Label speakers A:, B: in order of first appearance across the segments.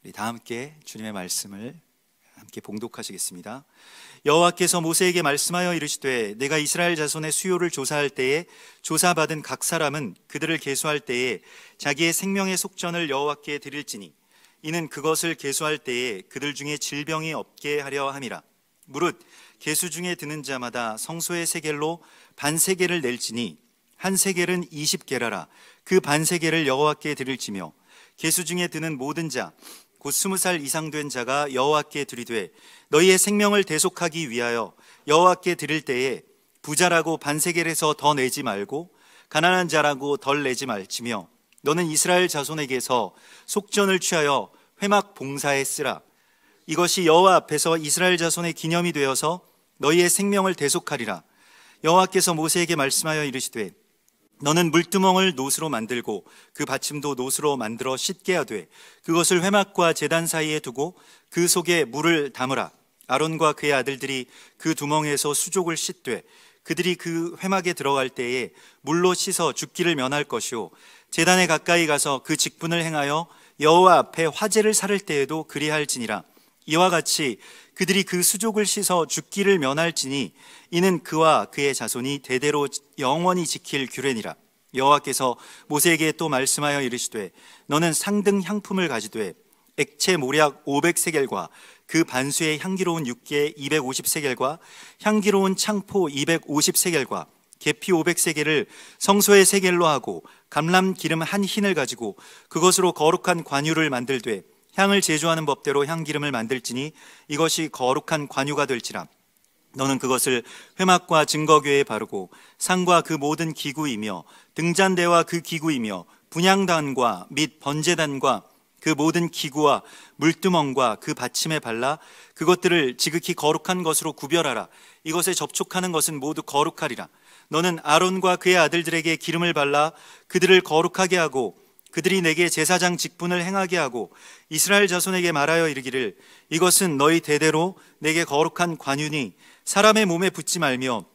A: 우리 다 함께 주님의 말씀을 함께 봉독하시겠습니다. 여호와께서 모세에게 말씀하여 이르시되 내가 이스라엘 자손의 수요를 조사할 때에 조사받은 각 사람은 그들을 계수할 때에 자기의 생명의 속전을 여호와께 드릴지니 이는 그것을 계수할 때에 그들 중에 질병이 없게 하려 함이라. 무릇 계수 중에 드는 자마다 성소의 세겔로 반세겔을 낼지니 한 세겔은 20게라라. 그 반세겔을 여호와께 드릴지며 계수 중에 드는 모든 자 곧 20살 이상 된 자가 여호와께 드리되 너희의 생명을 대속하기 위하여 여호와께 드릴 때에 부자라고 반세겔에서 더 내지 말고 가난한 자라고 덜 내지 말지며 너는 이스라엘 자손에게서 속전을 취하여 회막 봉사에 쓰라. 이것이 여호와 앞에서 이스라엘 자손의 기념이 되어서 너희의 생명을 대속하리라. 여호와께서 모세에게 말씀하여 이르시되 너는 물두멍을 노스로 만들고 그 받침도 노스로 만들어 씻게 하되 그것을 회막과 제단 사이에 두고 그 속에 물을 담으라. 아론과 그의 아들들이 그 두멍에서 수족을 씻되 그들이 그 회막에 들어갈 때에 물로 씻어 죽기를 면할 것이요 제단에 가까이 가서 그 직분을 행하여 여호와 앞에 화제를 살을 때에도 그리할지니라. 이와 같이 그들이 그 수족을 씻어 죽기를 면할지니 이는 그와 그의 자손이 대대로 영원히 지킬 규례니라. 여호와께서 모세에게 또 말씀하여 이르시되 너는 상등 향품을 가지되 액체 모략 500세겔과 그 반수의 향기로운 육개 250세겔과 향기로운 창포 250세겔과 계피 500세겔을 성소의 세겔로 하고 감람 기름 한 흰을 가지고 그것으로 거룩한 관유를 만들되 향을 제조하는 법대로 향기름을 만들지니 이것이 거룩한 관유가 될지라. 너는 그것을 회막과 증거궤에 바르고 상과 그 모든 기구이며 등잔대와 그 기구이며 분향단과 및 번제단과 그 모든 기구와 물두멍과 그 받침에 발라 그것들을 지극히 거룩한 것으로 구별하라. 이것에 접촉하는 것은 모두 거룩하리라. 너는 아론과 그의 아들들에게 기름을 발라 그들을 거룩하게 하고 그들이 내게 제사장 직분을 행하게 하고 이스라엘 자손에게 말하여 이르기를 이것은 너희 대대로 내게 거룩한 관유니 사람의 몸에 붙지 말며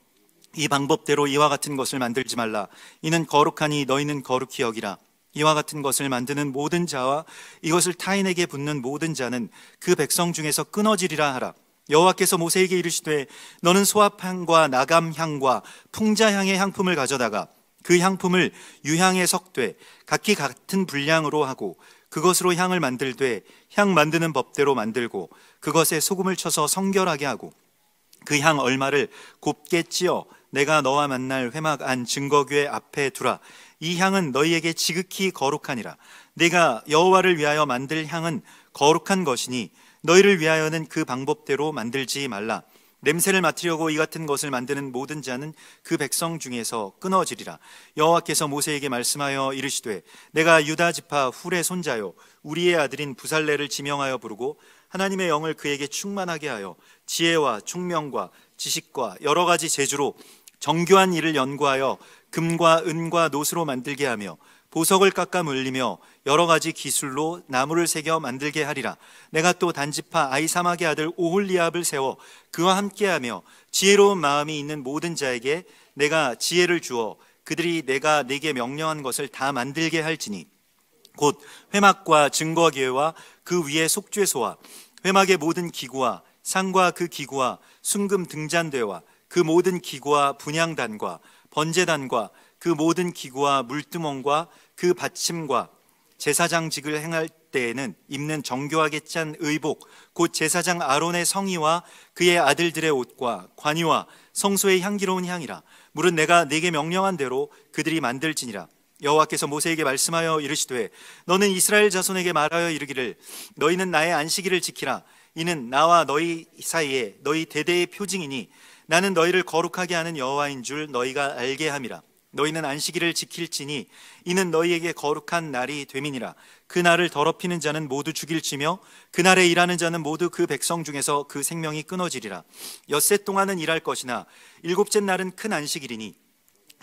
A: 이 방법대로 이와 같은 것을 만들지 말라. 이는 거룩하니 너희는 거룩히 여기라. 이와 같은 것을 만드는 모든 자와 이것을 타인에게 붓는 모든 자는 그 백성 중에서 끊어지리라 하라. 여호와께서 모세에게 이르시되 너는 소합향과 나감향과 풍자향의 향품을 가져다가 그 향품을 유향에 섞되 각기 같은 분량으로 하고 그것으로 향을 만들되 향 만드는 법대로 만들고 그것에 소금을 쳐서 성결하게 하고 그 향 얼마를 곱게 찧어 내가 너와 만날 회막 안 증거궤 앞에 두라. 이 향은 너희에게 지극히 거룩하니라. 내가 여호와를 위하여 만들 향은 거룩한 것이니 너희를 위하여는 그 방법대로 만들지 말라. 냄새를 맡으려고 이 같은 것을 만드는 모든 자는 그 백성 중에서 끊어지리라. 여호와께서 모세에게 말씀하여 이르시되 내가 유다 지파 훌의 손자요 우리의 아들인 부살레를 지명하여 부르고 하나님의 영을 그에게 충만하게 하여 지혜와 총명과 지식과 여러 가지 재주로 정교한 일을 연구하여 금과 은과 노스로 만들게 하며 보석을 깎아 물리며 여러 가지 기술로 나무를 새겨 만들게 하리라. 내가 또 단지파 아이사막의 아들 오홀리압을 세워 그와 함께하며 지혜로운 마음이 있는 모든 자에게 내가 지혜를 주어 그들이 내가 네게 명령한 것을 다 만들게 할지니 곧 회막과 증거궤와 그 위에 속죄소와 회막의 모든 기구와 상과 그 기구와 순금 등잔대와 그 모든 기구와 분향단과 번제단과 그 모든 기구와 물두멍과 그 받침과 제사장직을 행할 때에는 입는 정교하게 짠 의복 곧 제사장 아론의 성의와 그의 아들들의 옷과 관유와 성소의 향기로운 향이라. 물은 내가 네게 명령한 대로 그들이 만들지니라. 여호와께서 모세에게 말씀하여 이르시되 너는 이스라엘 자손에게 말하여 이르기를 너희는 나의 안식일을 지키라. 이는 나와 너희 사이에 너희 대대의 표징이니 나는 너희를 거룩하게 하는 여호와인 줄 너희가 알게 함이라. 너희는 안식일을 지킬지니 이는 너희에게 거룩한 날이 됨이니라. 그 날을 더럽히는 자는 모두 죽일지며 그 날에 일하는 자는 모두 그 백성 중에서 그 생명이 끊어지리라. 엿새 동안은 일할 것이나 일곱째 날은 큰 안식일이니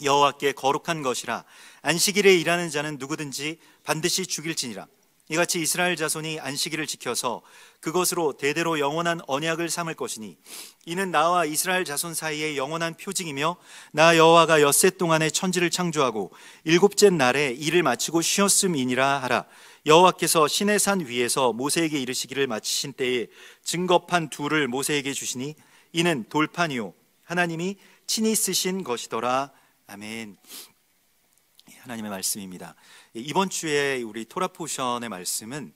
A: 여호와께 거룩한 것이라. 안식일에 일하는 자는 누구든지 반드시 죽일지니라. 이같이 이스라엘 자손이 안식일을 지켜서 그것으로 대대로 영원한 언약을 삼을 것이니 이는 나와 이스라엘 자손 사이의 영원한 표징이며 나 여호와가 엿새 동안에 천지를 창조하고 일곱째 날에 일을 마치고 쉬었음이니라 하라. 여호와께서 시내산 위에서 모세에게 이르시기를 마치신 때에 증거판 둘을 모세에게 주시니 이는 돌판이요 하나님이 친히 쓰신 것이더라. 아멘. 하나님의 말씀입니다. 이번 주에 우리 토라 포션의 말씀은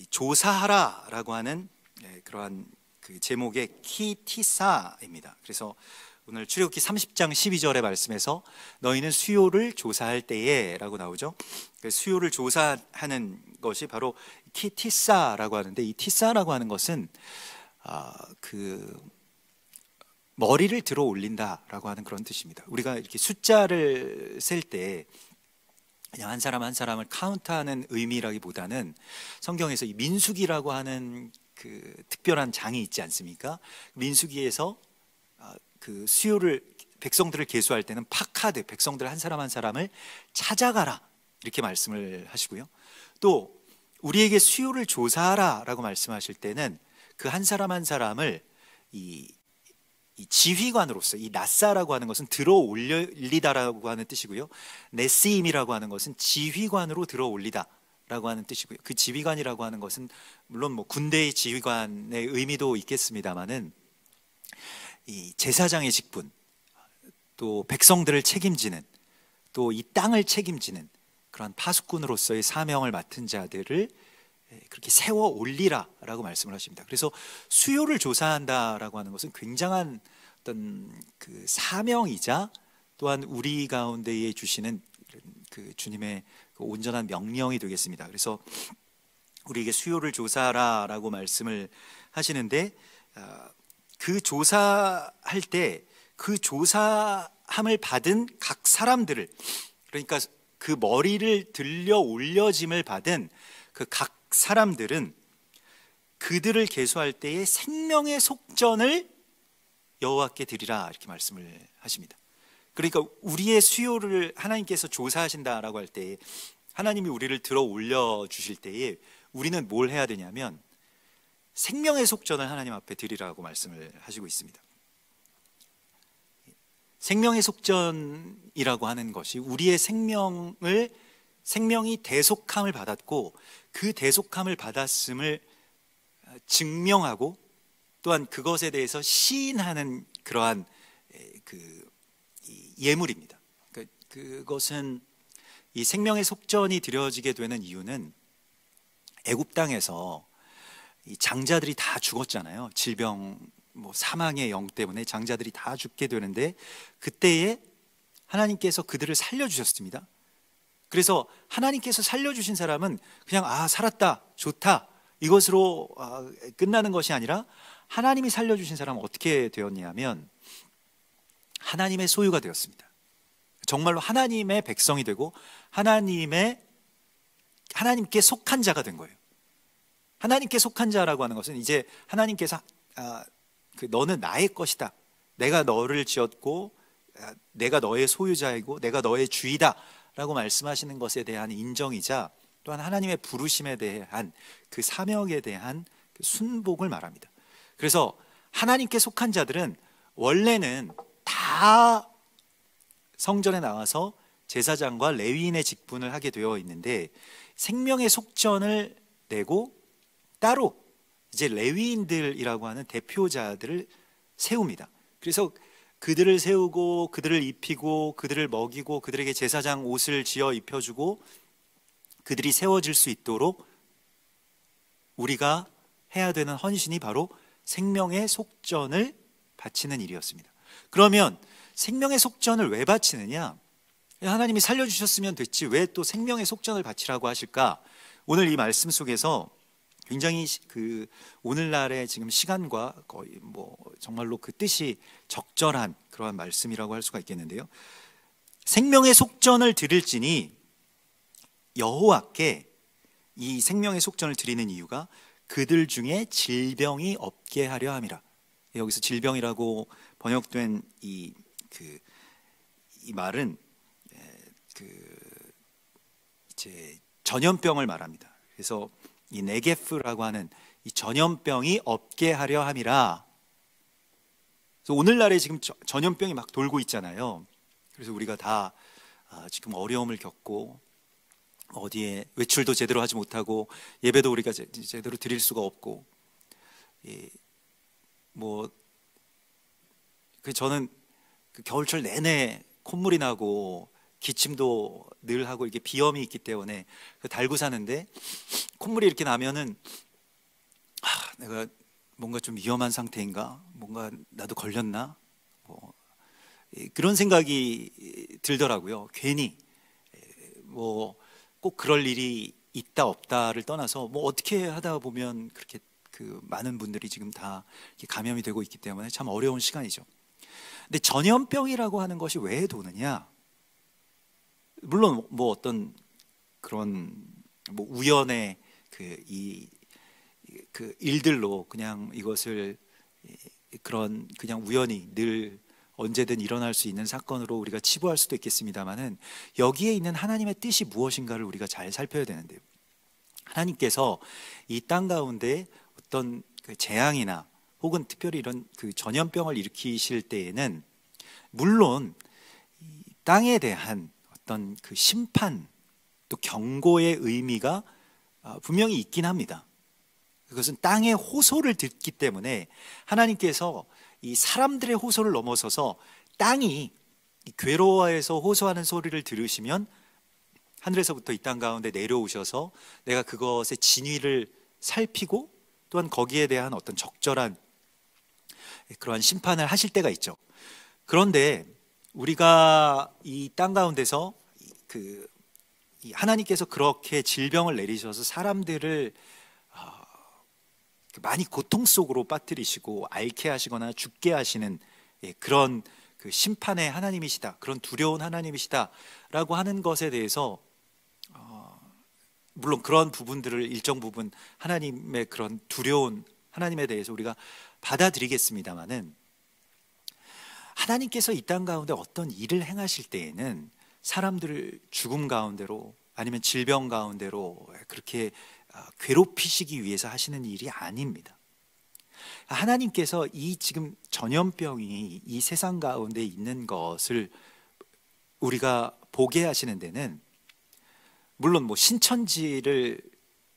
A: 조사하라라고 하는 그러한 그 제목의 키티사입니다. 그래서 오늘 출애굽기 30장 12절의 말씀에서 너희는 수요를 조사할 때에 라고 나오죠. 수요를 조사하는 것이 바로 키티사라고 하는데, 이 티사라고 하는 것은 그 머리를 들어 올린다라고 하는 그런 뜻입니다. 우리가 이렇게 숫자를 셀 때 그냥 한 사람 한 사람을 카운트하는 의미라기보다는 성경에서 이 민수기라고 하는 그 특별한 장이 있지 않습니까? 민수기에서 그 수요를 백성들을 계수할 때는 파카드, 백성들 한 사람 한 사람을 찾아가라 이렇게 말씀을 하시고요. 또 우리에게 수요를 조사하라라고 말씀하실 때는 그 한 사람 한 사람을 이 지휘관으로서, 이 나사라고 하는 것은 들어 올리다라고 하는 뜻이고요, 네스임이라고 하는 것은 지휘관으로 들어 올리다라고 하는 뜻이고요. 그 지휘관이라고 하는 것은 물론 뭐 군대의 지휘관의 의미도 있겠습니다만은 이 제사장의 직분, 또 백성들을 책임지는, 또 이 땅을 책임지는 그러한 파수꾼으로서의 사명을 맡은 자들을 그렇게 세워 올리라라고 말씀을 하십니다. 그래서 수요를 조사한다라고 하는 것은 굉장한 어떤 그 사명이자 또한 우리 가운데에 주시는 그 주님의 그 온전한 명령이 되겠습니다. 그래서 우리에게 수요를 조사하라라고 말씀을 하시는데, 그 조사할 때 그 조사함을 받은 각 사람들을, 그러니까 그 머리를 들려 올려짐을 받은 그 각 사람들은 그들을 계수할 때에 생명의 속전을 여호와께 드리라 이렇게 말씀을 하십니다. 그러니까 우리의 수요를 하나님께서 조사하신다라고 할 때에, 하나님이 우리를 들어 올려 주실 때에 우리는 뭘 해야 되냐면 생명의 속전을 하나님 앞에 드리라고 말씀을 하시고 있습니다. 생명의 속전이라고 하는 것이 우리의 생명이 대속함을 받았고 그 대속함을 받았음을 증명하고 또한 그것에 대해서 시인하는 그러한 그 예물입니다. 그것은 이 생명의 속전이 드려지게 되는 이유는 애굽 땅에서 이 장자들이 다 죽었잖아요. 질병, 뭐 사망의 영 때문에 장자들이 다 죽게 되는데 그때에 하나님께서 그들을 살려주셨습니다. 그래서 하나님께서 살려주신 사람은 그냥 살았다, 좋다 이것으로 끝나는 것이 아니라 하나님이 살려주신 사람은 어떻게 되었냐면 하나님의 소유가 되었습니다. 정말로 하나님의 백성이 되고 하나님께 속한 자가 된 거예요. 하나님께 속한 자라고 하는 것은 이제 하나님께서 너는 나의 것이다, 내가 너를 지었고 내가 너의 소유자이고 내가 너의 주이다 라고 말씀하시는 것에 대한 인정이자 또한 하나님의 부르심에 대한 그 사명에 대한 그 순복을 말합니다. 그래서 하나님께 속한 자들은 원래는 다 성전에 나와서 제사장과 레위인의 직분을 하게 되어 있는데 생명의 속전을 내고 따로 이제 레위인들이라고 하는 대표자들을 세웁니다. 그래서 그들을 세우고 그들을 입히고 그들을 먹이고 그들에게 제사장 옷을 지어 입혀주고 그들이 세워질 수 있도록 우리가 해야 되는 헌신이 바로 생명의 속전을 바치는 일이었습니다. 그러면 생명의 속전을 왜 바치느냐? 하나님이 살려주셨으면 됐지 왜 또 생명의 속전을 바치라고 하실까? 오늘 이 말씀 속에서 굉장히 그 오늘날의 지금 시간과 거의 뭐 정말로 그 뜻이 적절한 그러한 말씀이라고 할 수가 있겠는데요. 생명의 속전을 드릴지니 여호와께 이 생명의 속전을 드리는 이유가 그들 중에 질병이 없게 하려 함이라. 여기서 질병이라고 번역된 이 말은 이제 전염병을 말합니다. 그래서 이 네게프라고 하는 이 전염병이 없게 하려 함이라. 그래서 오늘날에 지금 전염병이 막 돌고 있잖아요. 그래서 우리가 다 지금 어려움을 겪고 어디에 외출도 제대로 하지 못하고 예배도 우리가 제대로 드릴 수가 없고, 저는 그 겨울철 내내 콧물이 나고 기침도 늘 하고 이게 비염이 있기 때문에 달고 사는데, 콧물이 이렇게 나면은 내가 뭔가 좀 위험한 상태인가, 뭔가 나도 걸렸나, 그런 생각이 들더라고요. 괜히 꼭 그럴 일이 있다 없다를 떠나서 어떻게 하다 보면 그렇게 많은 분들이 지금 다 이렇게 감염이 되고 있기 때문에 참 어려운 시간이죠. 근데 전염병이라고 하는 것이 왜 도느냐? 물론 어떤 그런 우연의 일들로 그냥 이것을 그냥 우연히 늘 언제든 일어날 수 있는 사건으로 우리가 치부할 수도 있겠습니다만은, 여기에 있는 하나님의 뜻이 무엇인가를 우리가 잘 살펴야 되는데요. 하나님께서 이 땅 가운데 어떤 재앙이나 혹은 특별히 이런 전염병을 일으키실 때에는 물론 이 땅에 대한 어떤 심판 또 경고의 의미가 분명히 있긴 합니다. 그것은 땅의 호소를 듣기 때문에 하나님께서 이 사람들의 호소를 넘어서서 땅이 괴로워해서 호소하는 소리를 들으시면 하늘에서부터 이 땅 가운데 내려오셔서 내가 그것의 진위를 살피고 또한 거기에 대한 어떤 적절한 그러한 심판을 하실 때가 있죠. 그런데 우리가 이 땅 가운데서 하나님께서 그렇게 질병을 내리셔서 사람들을 많이 고통 속으로 빠뜨리시고 앓게 하시거나 죽게 하시는 그런 심판의 하나님이시다, 그런 두려운 하나님이시다라고 하는 것에 대해서 물론 그런 부분들을 일정 부분 하나님의 그런 두려운 하나님에 대해서 우리가 받아들이겠습니다마는, 하나님께서 이 땅 가운데 어떤 일을 행하실 때에는 사람들을 죽음 가운데로 아니면 질병 가운데로 그렇게 괴롭히시기 위해서 하시는 일이 아닙니다. 하나님께서 이 지금 전염병이 이 세상 가운데 있는 것을 우리가 보게 하시는 데는, 물론 신천지를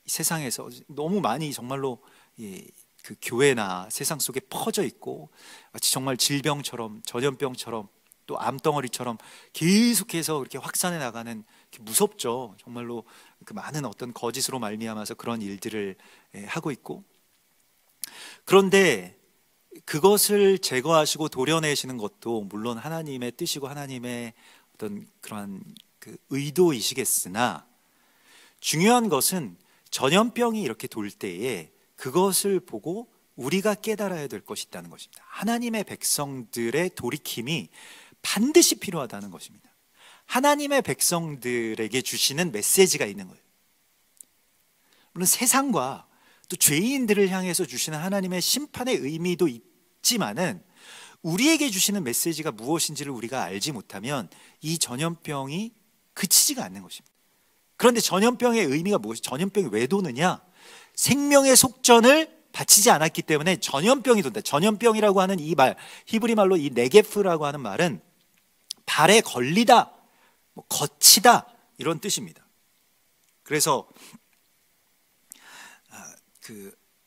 A: 세상에서 너무 많이 정말로 그 교회나 세상 속에 퍼져 있고 마치 정말 질병처럼 전염병처럼 또 암덩어리처럼 계속해서 그렇게 확산해 나가는, 무섭죠. 정말로 많은 어떤 거짓으로 말미암아서 그런 일들을 하고 있고, 그런데 그것을 제거하시고 도려내시는 것도 물론 하나님의 뜻이고 하나님의 어떤 그러한 의도이시겠으나, 중요한 것은 전염병이 이렇게 돌 때에 그것을 보고 우리가 깨달아야 될 것이 있다는 것입니다. 하나님의 백성들의 돌이킴이 반드시 필요하다는 것입니다. 하나님의 백성들에게 주시는 메시지가 있는 거예요. 물론 세상과 또 죄인들을 향해서 주시는 하나님의 심판의 의미도 있지만은, 우리에게 주시는 메시지가 무엇인지를 우리가 알지 못하면 이 전염병이 그치지가 않는 것입니다. 그런데 전염병의 의미가 무엇이, 전염병이 왜 도느냐? 생명의 속전을 바치지 않았기 때문에 전염병이 돈다. 전염병이라고 하는 이 말, 히브리 말로 이 네게프라고 하는 말은 발에 걸리다, 거치다, 이런 뜻입니다. 그래서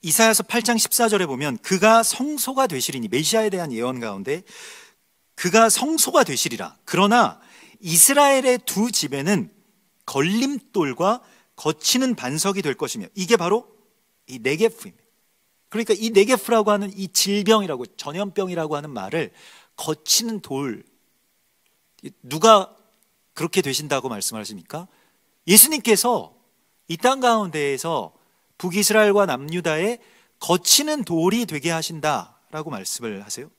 A: 이사야서 8장 14절에 보면 그가 성소가 되시리니, 메시아에 대한 예언 가운데 그가 성소가 되시리라. 그러나 이스라엘의 두 집에는 걸림돌과 거치는 반석이 될 것이며, 이게 바로 이 네게프입니다. 그러니까 이 네게프라고 하는 이 질병이라고, 전염병이라고 하는 말을 거치는 돌, 누가 그렇게 되신다고 말씀하십니까? 예수님께서 이 땅 가운데에서 북이스라엘과 남유다에 거치는 돌이 되게 하신다라고 말씀을 하세요.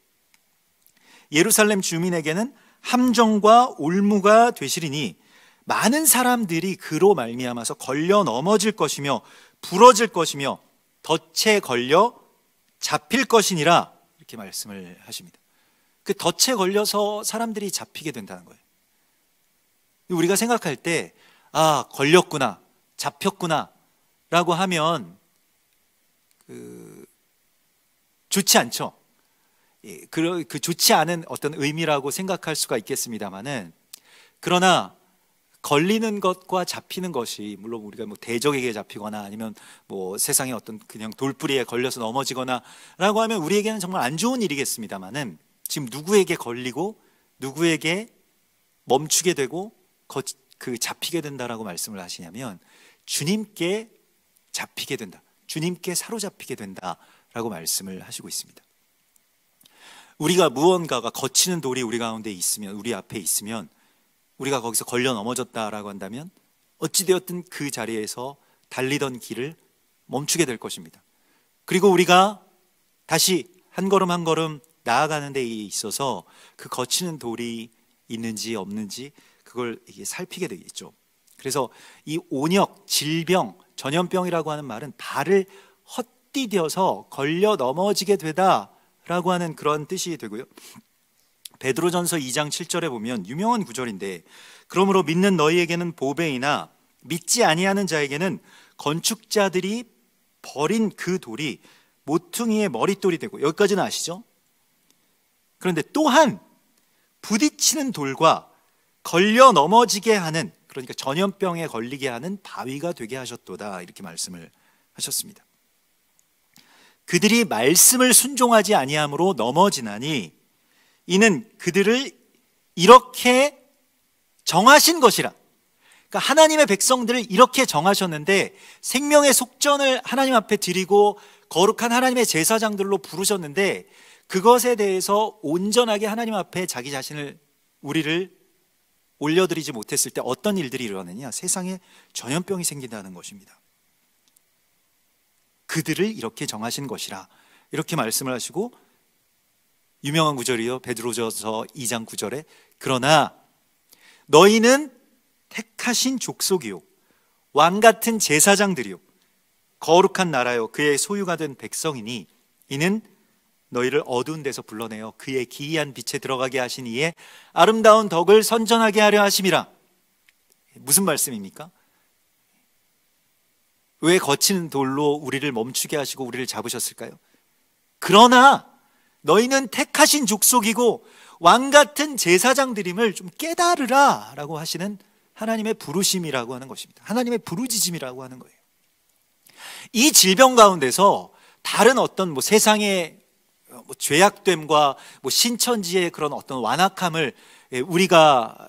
A: 예루살렘 주민에게는 함정과 올무가 되시리니 많은 사람들이 그로 말미암아서 걸려 넘어질 것이며 부러질 것이며 덫에 걸려 잡힐 것이니라, 이렇게 말씀을 하십니다. 그 덫에 걸려서 사람들이 잡히게 된다는 거예요. 우리가 생각할 때 걸렸구나, 잡혔구나
B: 라고 하면 좋지 않죠. 그 좋지 않은 어떤 의미라고 생각할 수가 있겠습니다만은, 그러나 걸리는 것과 잡히는 것이, 물론 우리가 뭐 대적에게 잡히거나 아니면 뭐 세상의 어떤 그냥 돌뿌리에 걸려서 넘어지거나 라고 하면 우리에게는 정말 안 좋은 일이겠습니다만은, 지금 누구에게 걸리고 누구에게 멈추게 되고 잡히게 된다라고 말씀을 하시냐면, 주님께 잡히게 된다, 주님께 사로잡히게 된다라고 말씀을 하시고 있습니다. 우리가 무언가가 거치는 돌이 우리 가운데 있으면, 우리 앞에 있으면, 우리가 거기서 걸려 넘어졌다라고 한다면 어찌되었든 그 자리에서 달리던 길을 멈추게 될 것입니다. 그리고 우리가 다시 한 걸음 한 걸음 나아가는 데 있어서 그 거치는 돌이 있는지 없는지 그걸 살피게 되겠죠. 그래서 이 온역, 질병, 전염병이라고 하는 말은 발을 헛디뎌서 걸려 넘어지게 되다라고 하는 그런 뜻이 되고요. 베드로전서 2장 7절에 보면 유명한 구절인데, 그러므로 믿는 너희에게는 보배이나 믿지 아니하는 자에게는 건축자들이 버린 그 돌이 모퉁이의 머릿돌이 되고, 여기까지는 아시죠? 그런데 또한 부딪히는 돌과 걸려 넘어지게 하는, 그러니까 전염병에 걸리게 하는 바위가 되게 하셨도다, 이렇게 말씀을 하셨습니다. 그들이 말씀을 순종하지 아니함으로 넘어지나니 이는 그들을 이렇게 정하신 것이라. 그러니까 하나님의 백성들을 이렇게 정하셨는데, 생명의 속전을 하나님 앞에 드리고 거룩한 하나님의 제사장들로 부르셨는데, 그것에 대해서 온전하게 하나님 앞에 자기 자신을, 우리를 올려드리지 못했을 때 어떤 일들이 일어나느냐? 세상에 전염병이 생긴다는 것입니다. 그들을 이렇게 정하신 것이라, 이렇게 말씀을 하시고, 유명한 구절이요, 베드로전서 2장 9절에 그러나 너희는 택하신 족속이요 왕같은 제사장들이요 거룩한 나라요 그의 소유가 된 백성이니 이는 너희를 어두운 데서 불러내어 그의 기이한 빛에 들어가게 하신 이의 아름다운 덕을 선전하게 하려 하심이라. 무슨 말씀입니까? 왜 거친 돌로 우리를 멈추게 하시고 우리를 잡으셨을까요? 그러나 너희는 택하신 족속이고 왕같은 제사장들임을 좀 깨달으라 라고 하시는 하나님의 부르심이라고 하는 것입니다. 하나님의 부르짖음이라고 하는 거예요. 이 질병 가운데서 다른 어떤 뭐 세상의 죄악됨과 신천지의 그런 어떤 완악함을 우리가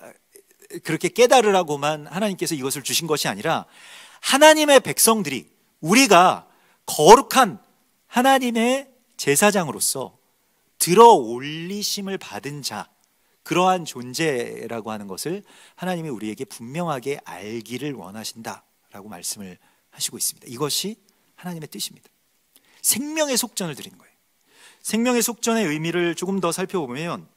B: 그렇게 깨달으라고만 하나님께서 이것을 주신 것이 아니라, 하나님의 백성들이, 우리가 거룩한 하나님의 제사장으로서 들어 올리심을 받은 자, 그러한 존재라고 하는 것을 하나님이 우리에게 분명하게 알기를 원하신다라고 말씀을 하시고 있습니다. 이것이 하나님의 뜻입니다. 생명의 속전을 드린 거예요. 생명의 속전의 의미를 조금 더 살펴보면,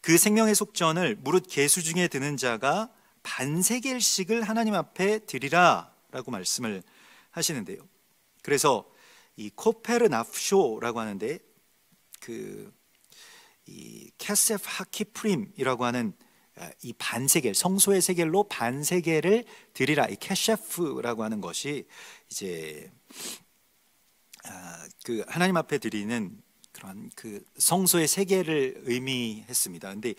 B: 그 생명의 속전을 무릇 계수 중에 드는 자가 반세겔씩을 하나님 앞에 드리라 라고 말씀을 하시는데요. 그래서 이 코페르나프쇼라고 하는데, 이 캐세프 하키프림이라고 하는 이 반세겔, 성소의 세겔로 반세겔을 드리라, 이 캐셰프라고 하는 것이 이제 그 하나님 앞에 드리는 그런 그 성소의 세겔을 의미했습니다. 근데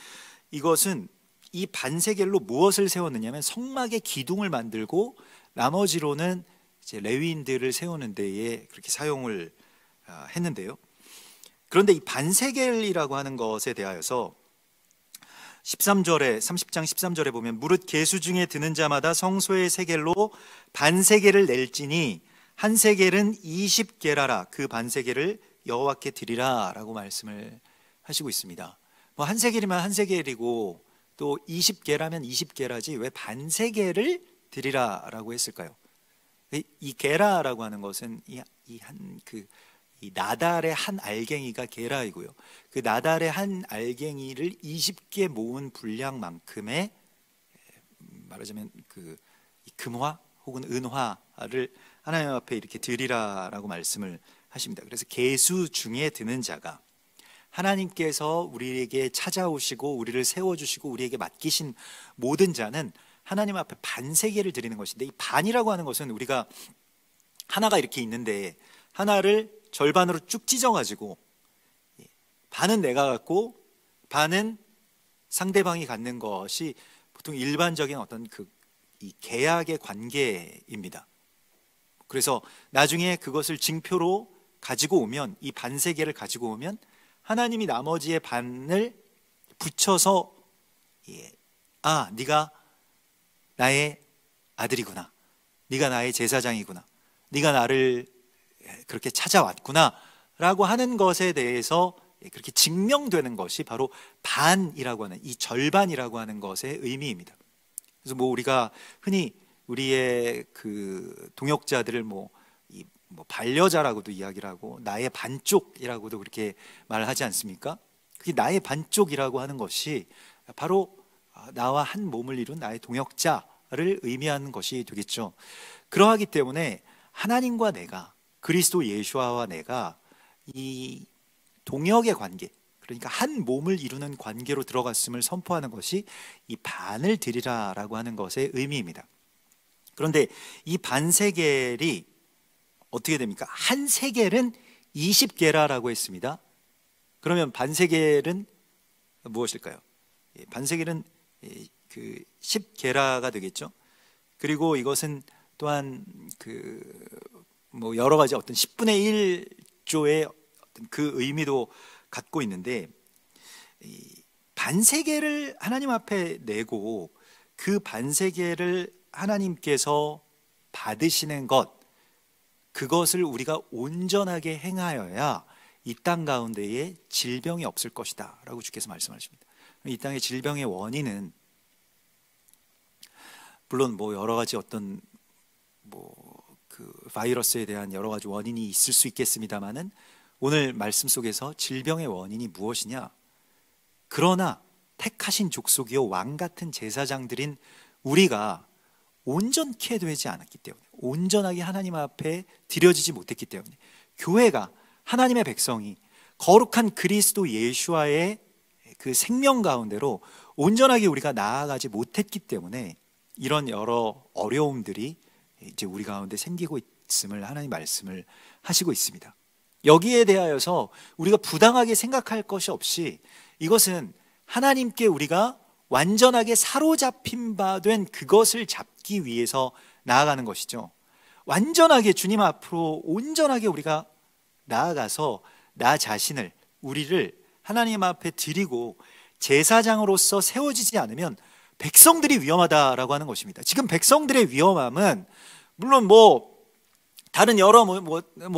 B: 이것은 이 반세겔로 무엇을 세웠느냐면 성막의 기둥을 만들고, 나머지로는 이제 레위인들을 세우는 데에 그렇게 사용을 했는데요. 그런데 이 반세겔이라고 하는 것에 대하여서 13절에, 30장 13절에 보면 무릇 계수 중에 드는 자마다 성소의 세겔로 반세겔을 낼지니 한 세겔은 20게라라, 그 반세겔을 여호와께 드리라 라고 말씀을 하시고 있습니다. 뭐 한 세겔이면 한 세겔이고 또 20게라면 20게라지 왜 반세겔을 드리라 라고 했을까요? 이 게라라고 하는 것은 이 나달의 한 알갱이가 게라이고요, 그 나달의 한 알갱이를 20개 모은 분량만큼의, 말하자면 그 금화 혹은 은화를 하나님 앞에 이렇게 드리라라고 말씀을 하십니다. 그래서 계수 중에 드는 자가, 하나님께서 우리에게 찾아오시고 우리를 세워주시고 우리에게 맡기신 모든 자는 하나님 앞에 반세겔을 드리는 것인데, 이 반이라고 하는 것은 우리가 하나가 이렇게 있는데 하나를 절반으로 쭉 찢어가지고 반은 내가 갖고 반은 상대방이 갖는 것이 보통 일반적인 어떤 이 계약의 관계입니다. 그래서 나중에 그것을 징표로 가지고 오면, 이 반세계를 가지고 오면 하나님이 나머지의 반을 붙여서 네가 나의 아들이구나, 네가 나의 제사장이구나, 네가 나를 그렇게 찾아왔구나 라고 하는 것에 대해서 그렇게 증명되는 것이 바로 반이라고 하는, 이 절반이라고 하는 것의 의미입니다. 그래서 우리가 흔히 우리의 그 동역자들을 반려자라고도 이야기를 하고 나의 반쪽이라고도 그렇게 말하지 않습니까? 그게 나의 반쪽이라고 하는 것이 바로 나와 한 몸을 이룬 나의 동역자를 의미하는 것이 되겠죠. 그러하기 때문에 하나님과 내가, 그리스도 예수와 내가 이 동역의 관계, 그러니까 한 몸을 이루는 관계로 들어갔음을 선포하는 것이 이 반을 드리라라고 하는 것의 의미입니다. 그런데 이 반세겔이 어떻게 됩니까? 한 세겔은 20게라라고 했습니다. 그러면 반세겔은 무엇일까요? 반세겔은 그 10게라가 되겠죠. 그리고 이것은 또한 여러 가지 어떤 10분의 1조의 그 의미도 갖고 있는데, 반세겔을 하나님 앞에 내고 그 반세겔을 하나님께서 받으시는 것, 그것을 우리가 온전하게 행하여야 이 땅 가운데에 질병이 없을 것이다 라고 주께서 말씀하십니다. 이 땅의 질병의 원인은 물론 여러 가지 어떤 그 바이러스에 대한 여러 가지 원인이 있을 수 있겠습니다만은, 오늘 말씀 속에서 질병의 원인이 무엇이냐? 그러나 택하신 족속이요 왕 같은 제사장들인 우리가 온전케 되지 않았기 때문에, 온전하게 하나님 앞에 드려지지 못했기 때문에, 교회가, 하나님의 백성이 거룩한 그리스도 예수와의 그 생명 가운데로 온전하게 우리가 나아가지 못했기 때문에 이런 여러 어려움들이 이제 우리 가운데 생기고 있음을 하나님 말씀을 하시고 있습니다. 여기에 대하여서 우리가 부당하게 생각할 것이 없이, 이것은 하나님께 우리가 완전하게 사로잡힌 바 된 그것을 잡기 위해서 나아가는 것이죠. 완전하게 주님 앞으로 온전하게 우리가 나아가서 나 자신을, 우리를 하나님 앞에 드리고 제사장으로서 세워지지 않으면 백성들이 위험하다라고 하는 것입니다. 지금 백성들의 위험함은 물론 다른 여러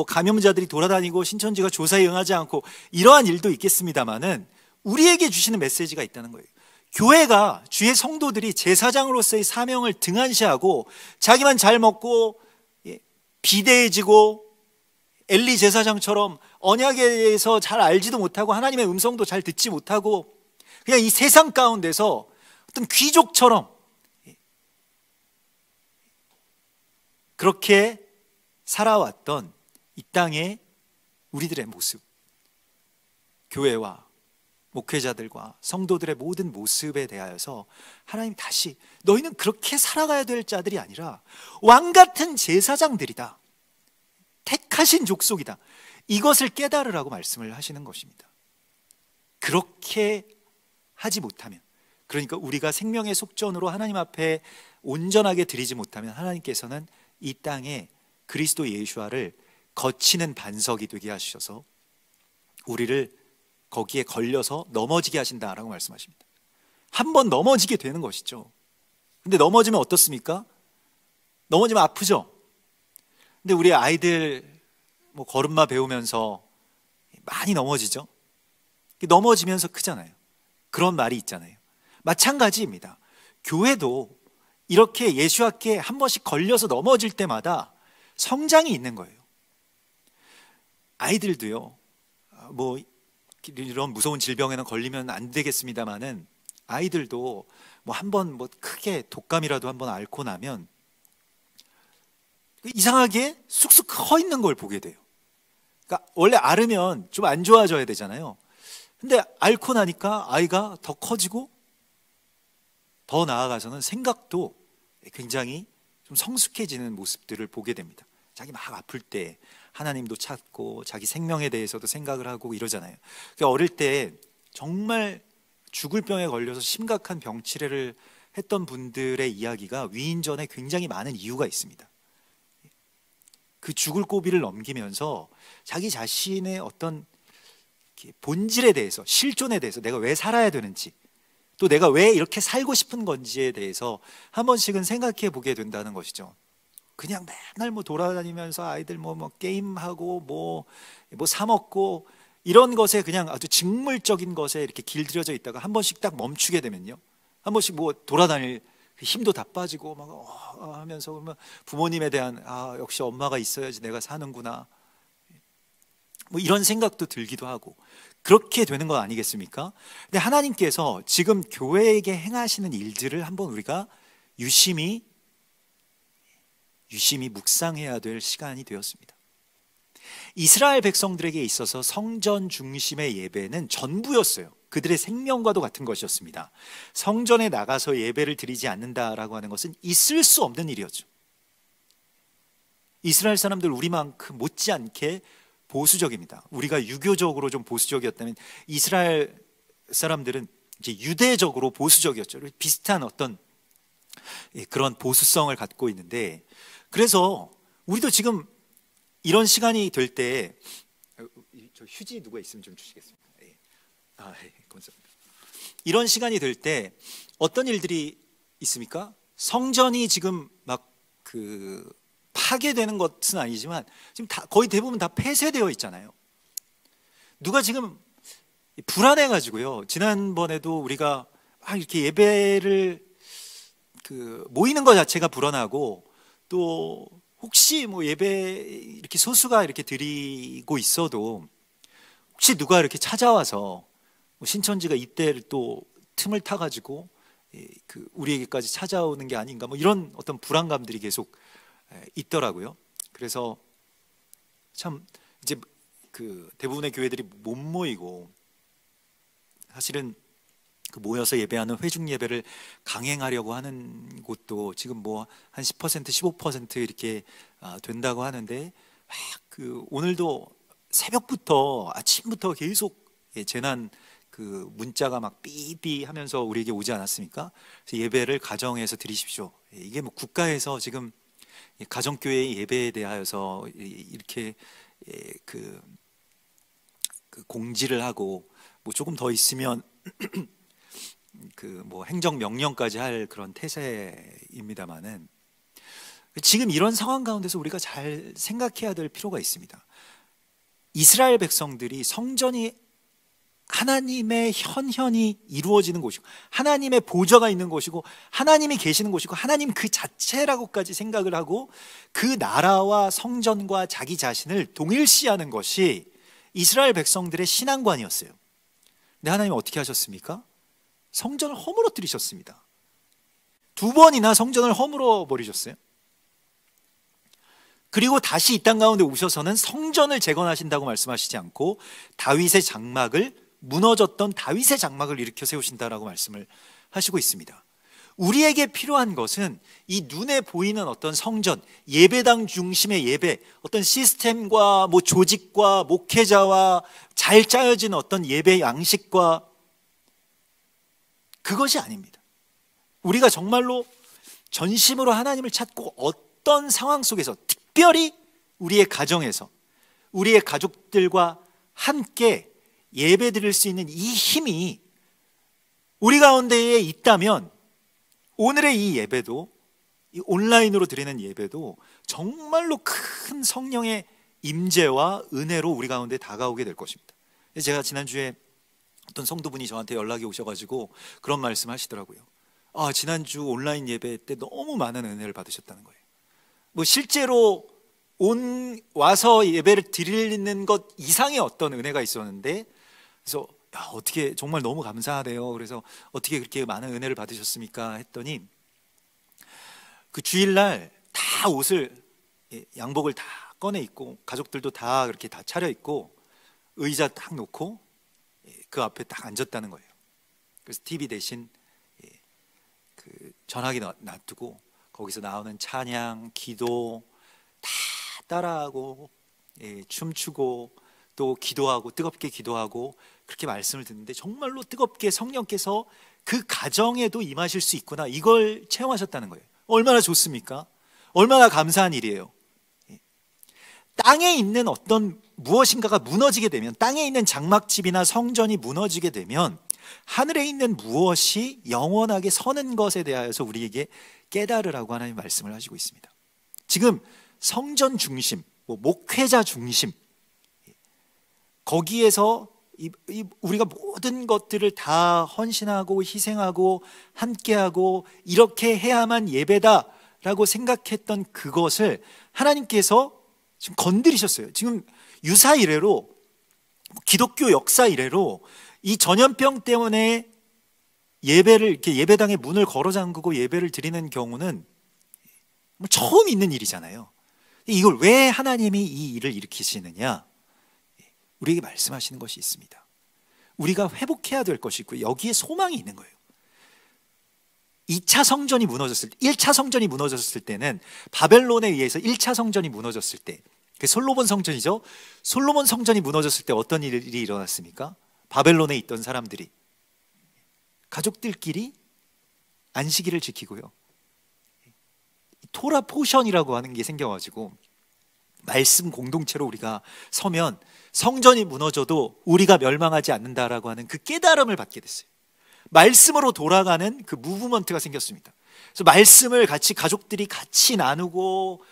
B: 감염자들이 돌아다니고 신천지가 조사에 응하지 않고 이러한 일도 있겠습니다만은, 우리에게 주시는 메시지가 있다는 거예요. 교회가, 주의 성도들이 제사장으로서의 사명을 등한시하고 자기만 잘 먹고 비대해지고 엘리 제사장처럼 언약에 대해서 잘 알지도 못하고 하나님의 음성도 잘 듣지 못하고 그냥 이 세상 가운데서 어떤 귀족처럼 그렇게 살아왔던 이 땅의 우리들의 모습, 교회와 목회자들과 성도들의 모든 모습에 대하여서 하나님 다시, 너희는 그렇게 살아가야 될 자들이 아니라 왕같은 제사장들이다, 택하신 족속이다, 이것을 깨달으라고 말씀을 하시는 것입니다. 그렇게 하지 못하면, 그러니까 우리가 생명의 속전으로 하나님 앞에 온전하게 드리지 못하면 하나님께서는 이 땅에 그리스도 예수와를 거치는 반석이 되게 하셔서 우리를 거기에 걸려서 넘어지게 하신다라고 말씀하십니다. 한번 넘어지게 되는 것이죠. 근데 넘어지면 어떻습니까? 넘어지면 아프죠. 근데 우리 아이들 걸음마 배우면서 많이 넘어지죠. 넘어지면서 크잖아요. 그런 말이 있잖아요. 마찬가지입니다. 교회도 이렇게 예수와께 한 번씩 걸려서 넘어질 때마다 성장이 있는 거예요. 아이들도요, 이런 무서운 질병에는 걸리면 안 되겠습니다만은, 아이들도 한번 크게 독감이라도 한번 앓고 나면 이상하게 쑥쑥 커 있는 걸 보게 돼요. 그러니까 원래 앓으면 좀 안 좋아져야 되잖아요. 근데 앓고 나니까 아이가 더 커지고 더 나아가서는 생각도 굉장히 좀 성숙해지는 모습들을 보게 됩니다. 자기 막 아플 때 하나님도 찾고 자기 생명에 대해서도 생각을 하고 이러잖아요. 그러니까 어릴 때 정말 죽을 병에 걸려서 심각한 병치레를 했던 분들의 이야기가 위인전에 굉장히 많은 이유가 있습니다. 그 죽을 고비를 넘기면서 자기 자신의 어떤 본질에 대해서, 실존에 대해서 내가 왜 살아야 되는지, 또 내가 왜 이렇게 살고 싶은 건지에 대해서 한 번씩은 생각해 보게 된다는 것이죠. 그냥 맨날 뭐 돌아다니면서 아이들 뭐 게임하고 뭐 사 먹고 이런 것에 그냥 아주 직물적인 것에 이렇게 길들여져 있다가 한 번씩 딱 멈추게 되면요, 한 번씩 뭐 돌아다닐 힘도 다 빠지고 막 하면서 그러면 부모님에 대한 역시 엄마가 있어야지 내가 사는구나, 뭐 이런 생각도 들기도 하고 그렇게 되는 거 아니겠습니까? 근데 하나님께서 지금 교회에게 행하시는 일들을 한번 우리가 유심히 묵상해야 될 시간이 되었습니다. 이스라엘 백성들에게 있어서 성전 중심의 예배는 전부였어요. 그들의 생명과도 같은 것이었습니다. 성전에 나가서 예배를 드리지 않는다라고 하는 것은 있을 수 없는 일이었죠. 이스라엘 사람들 우리만큼 못지않게 보수적입니다. 우리가 유교적으로 좀 보수적이었다면 이스라엘 사람들은 이제 유대적으로 보수적이었죠. 비슷한 어떤 그런 보수성을 갖고 있는데, 그래서 우리도 지금 이런 시간이 될 때, 저 휴지 누가 있으면 좀 주시겠습니까? 감사합니다. 이런 시간이 될 때 어떤 일들이 있습니까? 성전이 지금 막 파괴되는 것은 아니지만 지금 거의 대부분 다 폐쇄되어 있잖아요. 누가 지금 불안해가지고요. 지난번에도 우리가 이렇게 예배를 모이는 것 자체가 불안하고, 또 혹시 뭐 예배 이렇게 소수가 이렇게 드리고 있어도 혹시 누가 이렇게 찾아와서 신천지가 이때를 또 틈을 타가지고 우리에게까지 찾아오는 게 아닌가, 뭐 이런 어떤 불안감들이 계속 있더라고요. 그래서 참 이제 대부분의 교회들이 못 모이고, 사실은 모여서 예배하는 회중 예배를 강행하려고 하는 곳도 지금 뭐 한 10%, 15% 이렇게 된다고 하는데, 오늘도 새벽부터 아침부터 계속 재난 문자가 막 삐삐 하면서 우리에게 오지 않았습니까? 그래서 예배를 가정에서 드리십시오. 이게 뭐 국가에서 지금 가정교회의 예배에 대하여서 이렇게 공지를 하고, 뭐 조금 더 있으면 뭐 행정 명령까지 할 그런 태세입니다만은, 지금 이런 상황 가운데서 우리가 잘 생각해야 될 필요가 있습니다. 이스라엘 백성들이 성전이 하나님의 현현이 이루어지는 곳이고, 하나님의 보좌가 있는 곳이고, 하나님이 계시는 곳이고, 하나님 그 자체라고까지 생각을 하고 그 나라와 성전과 자기 자신을 동일시하는 것이 이스라엘 백성들의 신앙관이었어요. 근데 하나님은 어떻게 하셨습니까? 성전을 허물어뜨리셨습니다. 2번이나 성전을 허물어 버리셨어요. 그리고 다시 이 땅 가운데 오셔서는 성전을 재건하신다고 말씀하시지 않고 다윗의 장막을, 무너졌던 다윗의 장막을 일으켜 세우신다라고 말씀을 하시고 있습니다. 우리에게 필요한 것은 이 눈에 보이는 어떤 성전, 예배당 중심의 예배, 어떤 시스템과 뭐 조직과 목회자와 잘 짜여진 어떤 예배 양식과, 그것이 아닙니다. 우리가 정말로 전심으로 하나님을 찾고 어떤 상황 속에서, 특별히 우리의 가정에서 우리의 가족들과 함께 예배 드릴 수 있는 이 힘이 우리 가운데에 있다면, 오늘의 이 예배도, 이 온라인으로 드리는 예배도 정말로 큰 성령의 임재와 은혜로 우리 가운데 다가오게 될 것입니다. 제가 지난주에 어떤 성도분이 저한테 연락이 오셔가지고 그런 말씀 하시더라고요. 지난주 온라인 예배 때 너무 많은 은혜를 받으셨다는 거예요. 뭐 실제로 와서 예배를 드리는 것 이상의 어떤 은혜가 있었는데, 그래서 어떻게 정말 너무 감사하대요. 그래서 어떻게 그렇게 많은 은혜를 받으셨습니까? 했더니 그 주일날 다 옷을, 양복을 다 꺼내 입고, 가족들도 다 그렇게 다 차려 입고 의자 딱 놓고 그 앞에 딱 앉았다는 거예요. 그래서 TV 대신 그 전화기 놔두고 거기서 나오는 찬양, 기도 다 따라하고 춤추고 또 기도하고 뜨겁게 기도하고 그렇게 말씀을 듣는데 정말로 뜨겁게 성령께서 그 가정에도 임하실 수 있구나, 이걸 체험하셨다는 거예요. 얼마나 좋습니까? 얼마나 감사한 일이에요. 땅에 있는 어떤 무엇인가가 무너지게 되면, 땅에 있는 장막집이나 성전이 무너지게 되면 하늘에 있는 무엇이 영원하게 서는 것에 대하여서 우리에게 깨달으라고 하나님 말씀을 하시고 있습니다. 지금 성전 중심, 목회자 중심, 거기에서 우리가 모든 것들을 다 헌신하고 희생하고 함께하고 이렇게 해야만 예배다라고 생각했던 그것을 하나님께서 지금 건드리셨어요. 지금 유사 이래로, 기독교 역사 이래로 이 전염병 때문에 예배를 이렇게 예배당의 문을 걸어 잠그고 예배를 드리는 경우는 처음 있는 일이잖아요. 이걸 왜 하나님이 이 일을 일으키시느냐? 우리에게 말씀하시는 것이 있습니다. 우리가 회복해야 될 것이 있고 여기에 소망이 있는 거예요. 2차 성전이 무너졌을 때, 1차 성전이 무너졌을 때는 바벨론에 의해서 1차 성전이 무너졌을 때, 그 솔로몬 성전이죠. 솔로몬 성전이 무너졌을 때 어떤 일이 일어났습니까? 바벨론에 있던 사람들이 가족들끼리 안식일을 지키고요, 토라 포션이라고 하는 게 생겨가지고 말씀 공동체로 우리가 서면 성전이 무너져도 우리가 멸망하지 않는다라고 하는 그 깨달음을 받게 됐어요. 말씀으로 돌아가는 그 무브먼트가 생겼습니다. 그래서 말씀을 같이 가족들이 같이 나누고,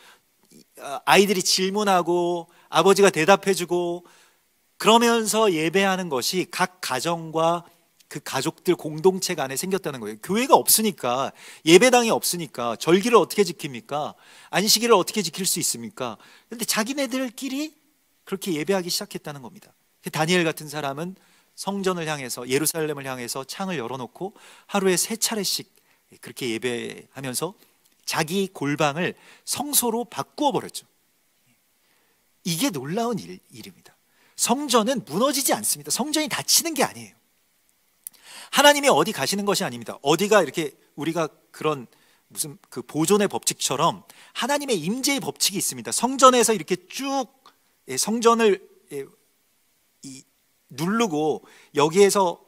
B: 아이들이 질문하고 아버지가 대답해주고 그러면서 예배하는 것이 각 가정과 그 가족들 공동체 안에 생겼다는 거예요. 교회가 없으니까, 예배당이 없으니까 절기를 어떻게 지킵니까? 안식일을 어떻게 지킬 수 있습니까? 그런데 자기네들끼리 그렇게 예배하기 시작했다는 겁니다. 다니엘 같은 사람은 성전을 향해서, 예루살렘을 향해서 창을 열어놓고 하루에 3차례씩 그렇게 예배하면서 자기 골방을 성소로 바꾸어 버렸죠. 이게 놀라운 일입니다. 성전은 무너지지 않습니다. 성전이 닫히는 게 아니에요. 하나님이 어디 가시는 것이 아닙니다. 어디가 이렇게 우리가 그런 무슨 그 보존의 법칙처럼 하나님의 임재의 법칙이 있습니다. 성전에서 이렇게 쭉 성전을 누르고 여기에서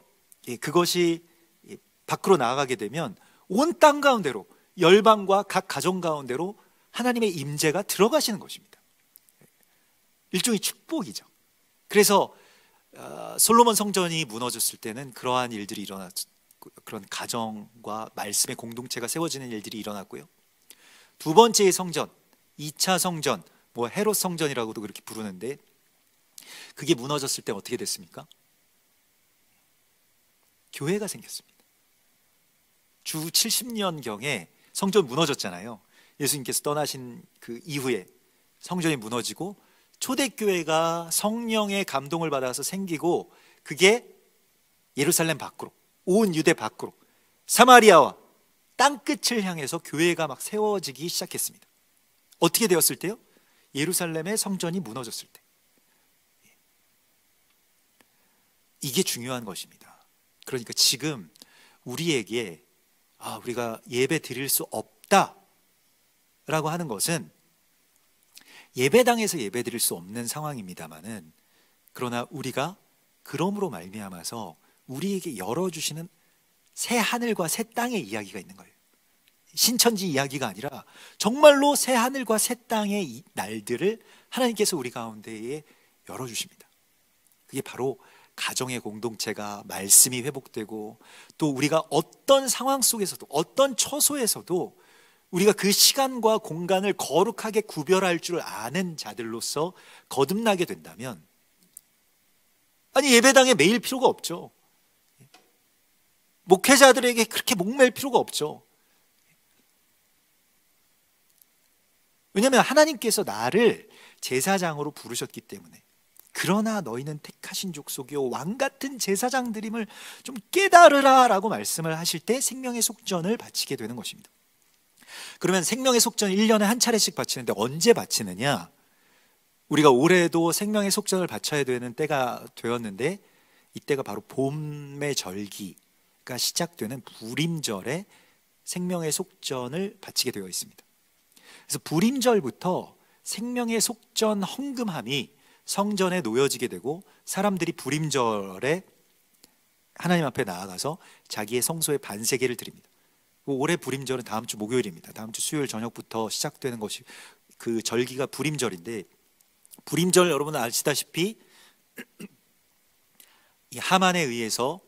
B: 그것이 밖으로 나아가게 되면 온 땅 가운데로, 열방과 각 가정 가운데로 하나님의 임재가 들어가시는 것입니다. 일종의 축복이죠. 그래서 솔로몬 성전이 무너졌을 때는 그러한 일들이 일어났고, 그런 가정과 말씀의 공동체가 세워지는 일들이 일어났고요. 두 번째의 성전, 2차 성전, 헤롯 성전이라고도 그렇게 부르는데, 그게 무너졌을 때 어떻게 됐습니까? 교회가 생겼습니다. 주 70년경에 성전 무너졌잖아요. 예수님께서 떠나신 그 이후에 성전이 무너지고 초대교회가 성령의 감동을 받아서 생기고, 그게 예루살렘 밖으로, 온 유대 밖으로, 사마리아와 땅끝을 향해서 교회가 막 세워지기 시작했습니다. 어떻게 되었을 때요? 예루살렘의 성전이 무너졌을 때. 이게 중요한 것입니다. 그러니까 지금 우리에게 우리가 예배 드릴 수 없다라고 하는 것은 예배당에서 예배 드릴 수 없는 상황입니다만은, 그러나 우리가 그러므로 말미암아서 우리에게 열어주시는 새 하늘과 새 땅의 이야기가 있는 거예요. 신천지 이야기가 아니라 정말로 새 하늘과 새 땅의 날들을 하나님께서 우리 가운데에 열어주십니다. 그게 바로 가정의 공동체가, 말씀이 회복되고, 또 우리가 어떤 상황 속에서도, 어떤 처소에서도 우리가 그 시간과 공간을 거룩하게 구별할 줄 아는 자들로서 거듭나게 된다면, 예배당에 매일 필요가 없죠. 목회자들에게 그렇게 목맬 필요가 없죠. 왜냐하면 하나님께서 나를 제사장으로 부르셨기 때문에. 그러나 너희는 택하신 족속이요 왕같은 제사장들임을 좀 깨달으라 라고 말씀을 하실 때 생명의 속전을 바치게 되는 것입니다. 그러면 생명의 속전 1년에 한 차례씩 바치는데 언제 바치느냐? 우리가 올해도 생명의 속전을 바쳐야 되는 때가 되었는데, 이때가 바로 봄의 절기가 시작되는 부림절에 생명의 속전을 바치게 되어 있습니다. 그래서 부림절부터 생명의 속전 헌금함이 성전에 놓여지게 되고 사람들이 부림절에 하나님 앞에 나아가서 자기의 성소에 반세계를 드립니다. 올해 부림절은 다음 주 목요일입니다. 다음 주 수요일 저녁부터 시작되는 것이 그 절기가 부림절인데, 부림절 여러분 아시다시피 이 하만에 의해서,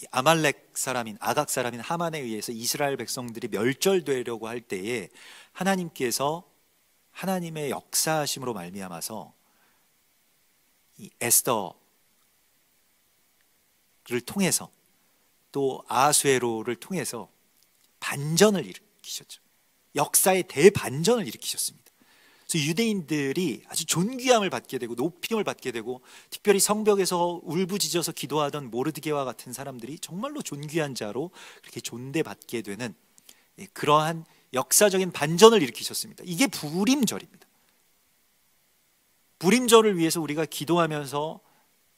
B: 이 아말렉 사람인 아각 사람인 하만에 의해서 이스라엘 백성들이 멸절되려고 할 때에 하나님께서 하나님의 역사하심으로 말미암아서 이 에스더를 통해서 또 아하수에로를 통해서 반전을 일으키셨죠. 역사의 대반전을 일으키셨습니다. 그래서 유대인들이 아주 존귀함을 받게 되고 높임을 받게 되고, 특별히 성벽에서 울부짖어서 기도하던 모르드게와 같은 사람들이 정말로 존귀한 자로 그렇게 존대받게 되는 그러한 역사적인 반전을 일으키셨습니다. 이게 부림절입니다. 부림절을 위해서 우리가 기도하면서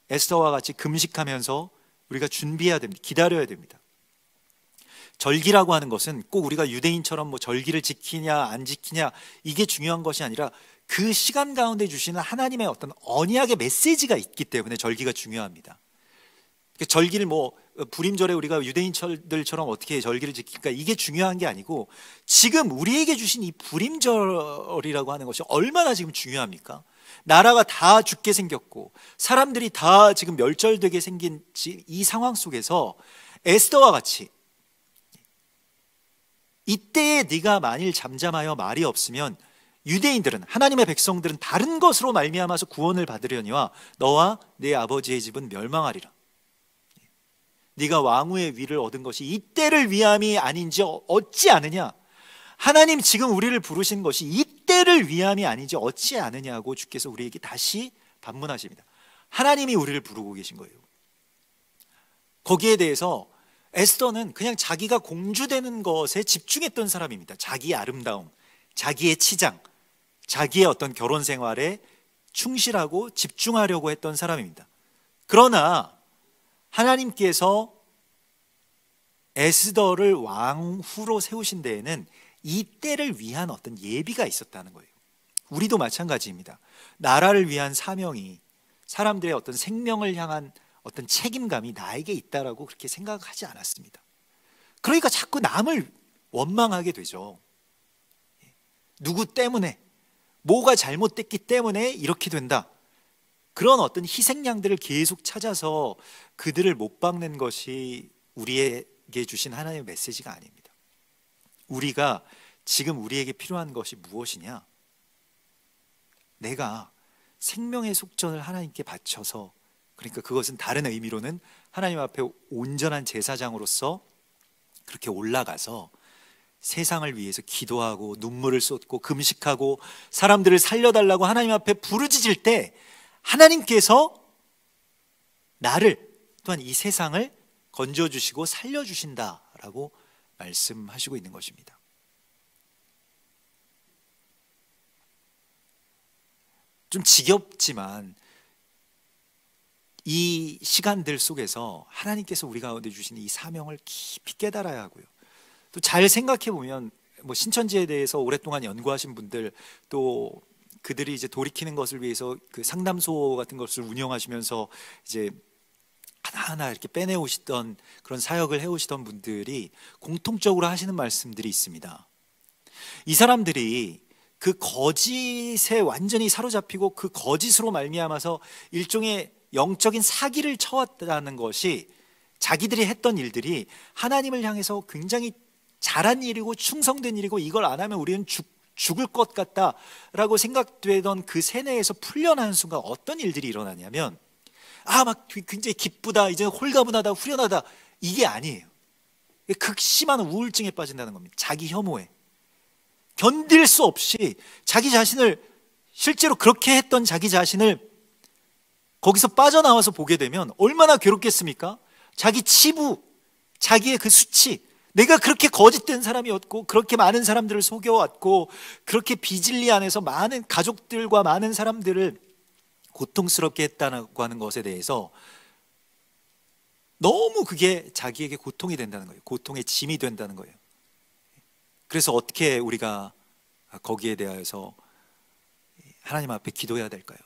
B: 에스더와 같이 금식하면서 우리가 준비해야 됩니다. 기다려야 됩니다. 절기라고 하는 것은 꼭 우리가 유대인처럼 뭐 절기를 지키냐 안 지키냐 이게 중요한 것이 아니라 그 시간 가운데 주시는 하나님의 어떤 언약의 메시지가 있기 때문에 절기가 중요합니다. 절기를 뭐 부림절에 우리가 유대인들처럼 어떻게 절기를 지킬까, 이게 중요한 게 아니고 지금 우리에게 주신 이 부림절이라고 하는 것이 얼마나 지금 중요합니까? 나라가 다 죽게 생겼고 사람들이 다 지금 멸절되게 생긴 이 상황 속에서 에스더와 같이 이때에 네가 만일 잠잠하여 말이 없으면 유대인들은, 하나님의 백성들은 다른 것으로 말미암아서 구원을 받으려니와 너와 네 아버지의 집은 멸망하리라. 네가 왕후의 위를 얻은 것이 이때를 위함이 아닌지 어찌 아느냐? 하나님 지금 우리를 부르신 것이 이때를 위함이 아닌지 어찌 아느냐고 주께서 우리에게 다시 반문하십니다. 하나님이 우리를 부르고 계신 거예요. 거기에 대해서 에스더는 그냥 자기가 공주되는 것에 집중했던 사람입니다. 자기의 아름다움, 자기의 치장, 자기의 어떤 결혼 생활에 충실하고 집중하려고 했던 사람입니다. 그러나 하나님께서 에스더를 왕후로 세우신 데에는 이 때를 위한 어떤 예비가 있었다는 거예요. 우리도 마찬가지입니다. 나라를 위한 사명이, 사람들의 어떤 생명을 향한 어떤 책임감이 나에게 있다라고 그렇게 생각하지 않았습니다. 그러니까 자꾸 남을 원망하게 되죠. 누구 때문에, 뭐가 잘못됐기 때문에 이렇게 된다. 그런 어떤 희생양들을 계속 찾아서 그들을 못 박는 것이 우리에게 주신 하나님의 메시지가 아닙니다. 우리가 지금 우리에게 필요한 것이 무엇이냐? 내가 생명의 속전을 하나님께 바쳐서, 그러니까 그것은 다른 의미로는 하나님 앞에 온전한 제사장으로서 그렇게 올라가서 세상을 위해서 기도하고 눈물을 쏟고 금식하고 사람들을 살려달라고 하나님 앞에 부르짖을 때 하나님께서 나를, 또한 이 세상을 건져주시고 살려주신다라고 말씀하시고 있는 것입니다. 좀 지겹지만 이 시간들 속에서 하나님께서 우리 가운데 주신 이 사명을 깊이 깨달아야 하고요. 또 잘 생각해 보면 뭐 신천지에 대해서 오랫동안 연구하신 분들, 또 그들이 이제 돌이키는 것을 위해서 그 상담소 같은 것을 운영하시면서 이제 하나하나 이렇게 빼내오시던 그런 사역을 해오시던 분들이 공통적으로 하시는 말씀들이 있습니다. 이 사람들이 그 거짓에 완전히 사로잡히고 그 거짓으로 말미암아서 일종의 영적인 사기를 쳐왔다는 것이, 자기들이 했던 일들이 하나님을 향해서 굉장히 잘한 일이고 충성된 일이고 이걸 안 하면 우리는 죽을 것 같다라고 생각되던 그 세뇌에서 풀려나는 순간 어떤 일들이 일어나냐면, 막 굉장히 기쁘다, 이제 홀가분하다, 후련하다, 이게 아니에요. 극심한 우울증에 빠진다는 겁니다. 자기 혐오에 견딜 수 없이 자기 자신을, 실제로 그렇게 했던 자기 자신을 거기서 빠져나와서 보게 되면 얼마나 괴롭겠습니까? 자기 치부, 자기의 그 수치, 내가 그렇게 거짓된 사람이었고 그렇게 많은 사람들을 속여왔고 그렇게 비진리 안에서 많은 가족들과 많은 사람들을 고통스럽게 했다고 하는 것에 대해서 너무 그게 자기에게 고통이 된다는 거예요. 고통의 짐이 된다는 거예요. 그래서 어떻게 우리가 거기에 대하여서 하나님 앞에 기도해야 될까요?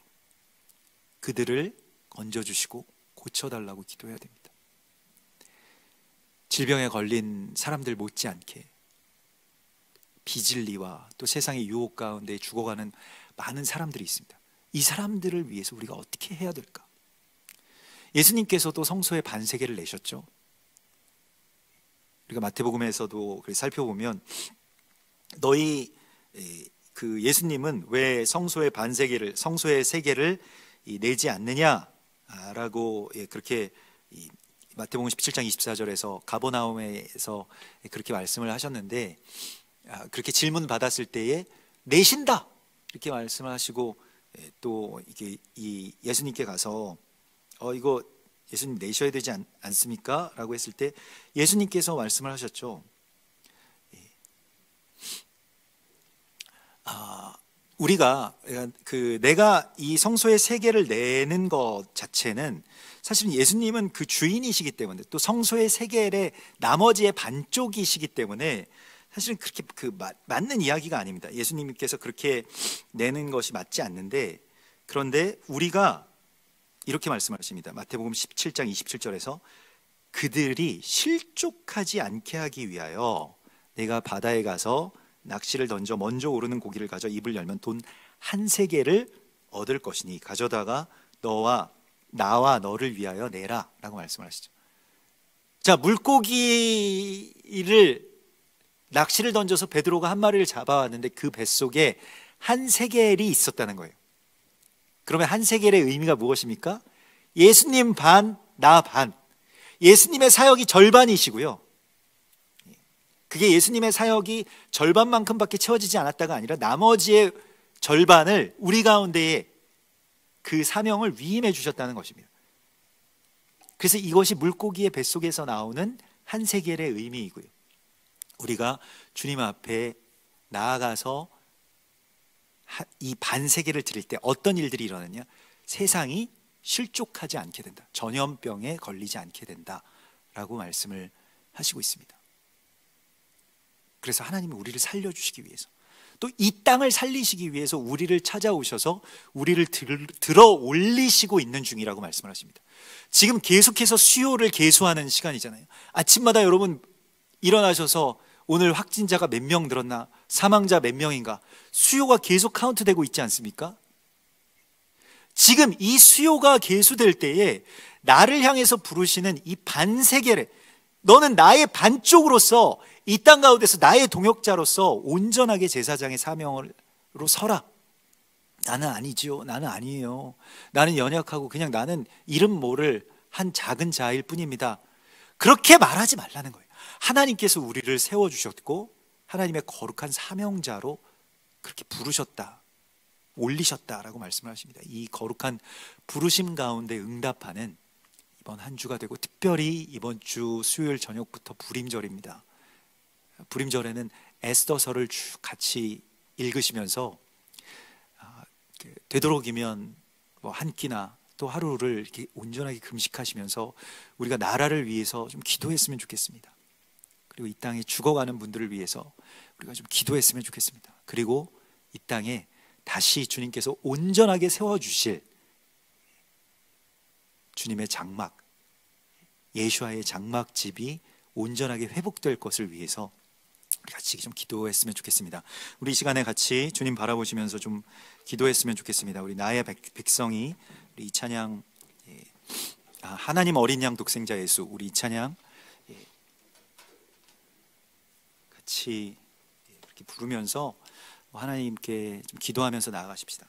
B: 그들을 건져주시고 고쳐달라고 기도해야 됩니다. 질병에 걸린 사람들 못지않게 비진리와 또 세상의 유혹 가운데 죽어가는 많은 사람들이 있습니다. 이 사람들을 위해서 우리가 어떻게 해야 될까? 예수님께서도 성소에 반세계를 내셨죠. 우리가 마태복음에서도 살펴보면 너희 그 예수님은 왜 성소의 반세계를 성소의 세계를 내지 않느냐라고 그렇게 마태복음 17장 24절에서 가버나움에서 그렇게 말씀을 하셨는데, 그렇게 질문 받았을 때에 내신다 이렇게 말씀을 하시고, 또 이게 이 예수님께 가서 이거 예수님 내셔야 되지 않습니까? 라고 했을 때 예수님께서 말씀을 하셨죠. 우리가 내가 이 성소의 세계를 내는 것 자체는 사실은 예수님은 그 주인이시기 때문에, 또 성소의 세계의 나머지의 반쪽이시기 때문에 사실은 그렇게 맞는 이야기가 아닙니다. 예수님께서 그렇게 내는 것이 맞지 않는데, 그런데 우리가 이렇게 말씀하십니다. 마태복음 17장 27절에서 그들이 실족하지 않게 하기 위하여 내가 바다에 가서 낚시를 던져 먼저 오르는 고기를 가져 입을 열면 돈 한 세겔을 얻을 것이니 가져다가 나와 너를 위하여 내라 라고 말씀을 하시죠. 자, 물고기를 낚시를 던져서 베드로가 한 마리를 잡아왔는데 그 뱃속에 한 세겔이 있었다는 거예요. 그러면 한 세겔의 의미가 무엇입니까? 예수님 반, 나 반. 예수님의 사역이 절반이시고요, 그게 예수님의 사역이 절반만큼밖에 채워지지 않았다가 아니라 나머지의 절반을 우리 가운데에 그 사명을 위임해 주셨다는 것입니다. 그래서 이것이 물고기의 뱃속에서 나오는 한 세겔의 의미이고요, 우리가 주님 앞에 나아가서 이 반세계를 드릴 때 어떤 일들이 일어나냐? 세상이 실족하지 않게 된다, 전염병에 걸리지 않게 된다라고 말씀을 하시고 있습니다. 그래서 하나님은 우리를 살려주시기 위해서, 또 이 땅을 살리시기 위해서 우리를 찾아오셔서 우리를 들어 올리시고 있는 중이라고 말씀을 하십니다. 지금 계속해서 수요를 계수하는 시간이잖아요. 아침마다 여러분 일어나셔서 오늘 확진자가 몇 명 늘었나, 사망자 몇 명인가, 수요가 계속 카운트되고 있지 않습니까? 지금 이 수요가 계수될 때에 나를 향해서 부르시는 이 반세계를, 너는 나의 반쪽으로서 이 땅 가운데서 나의 동역자로서 온전하게 제사장의 사명으로 서라. 나는 아니지요, 나는 아니에요, 나는 연약하고 그냥 나는 이름 모를 한 작은 자일 뿐입니다, 그렇게 말하지 말라는 거예요. 하나님께서 우리를 세워주셨고 하나님의 거룩한 사명자로 그렇게 부르셨다, 올리셨다라고 말씀을 하십니다. 이 거룩한 부르심 가운데 응답하는 이번 한 주가 되고, 특별히 이번 주 수요일 저녁부터 부림절입니다. 부림절에는 에스더서를 쭉 같이 읽으시면서 되도록이면 한 끼나 또 하루를 이렇게 온전하게 금식하시면서 우리가 나라를 위해서 좀 기도했으면 좋겠습니다. 그리고 이 땅에 죽어가는 분들을 위해서 우리가 좀 기도했으면 좋겠습니다. 그리고 이 땅에 다시 주님께서 온전하게 세워주실 주님의 장막, 예수와의 장막집이 온전하게 회복될 것을 위해서 우리 같이 좀 기도했으면 좋겠습니다. 우리 이 시간에 같이 주님 바라보시면서 좀 기도했으면 좋겠습니다. 우리 나의 백성이, 우리 이 찬양, 하나님 어린 양 독생자 예수, 우리 이 찬양 같이 이렇게 부르면서 하나님께 좀 기도하면서 나아가십시다.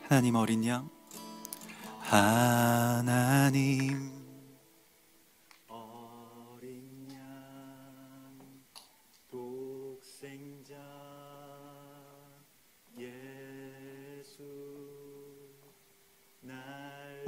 B: 하나님 어린 양, 하나님 어린 양 독생자 예수 날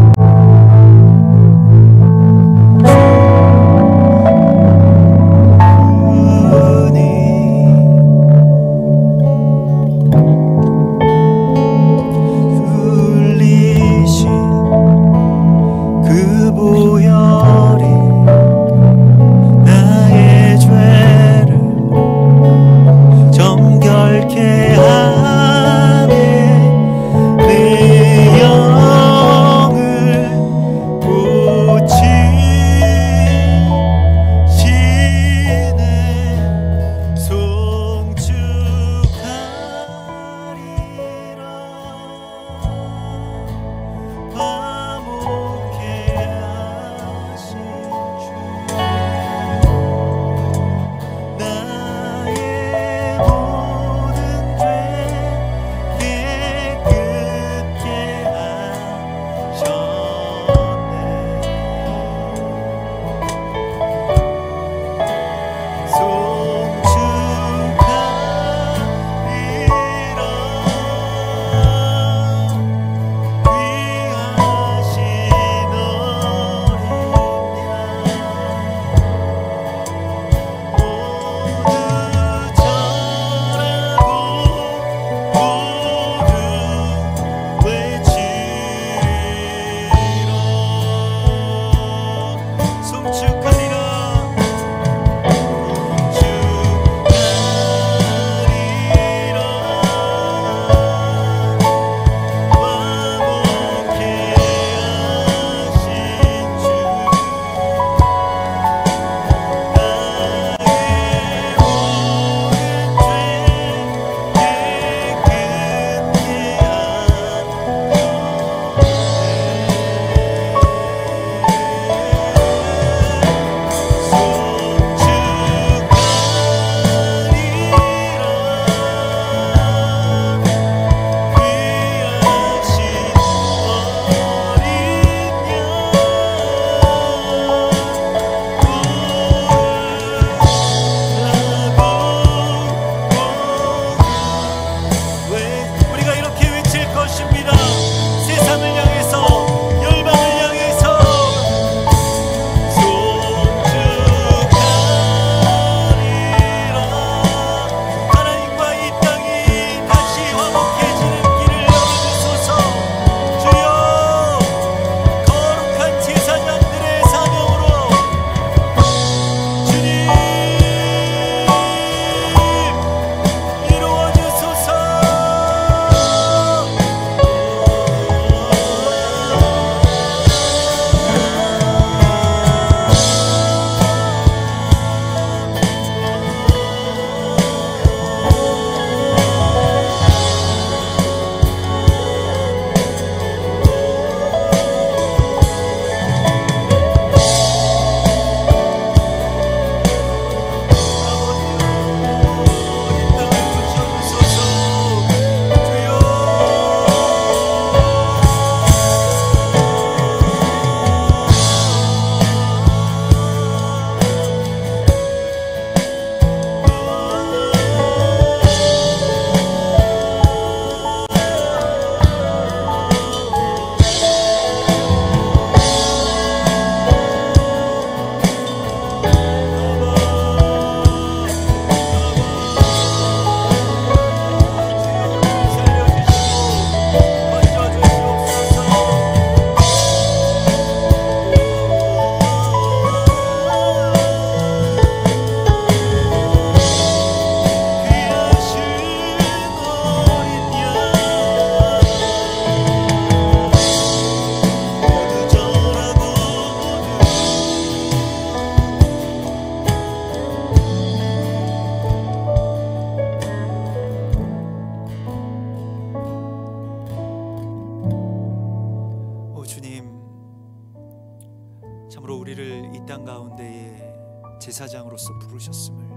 B: 참으로 우리를 이 땅 가운데에 제사장으로서 부르셨음을,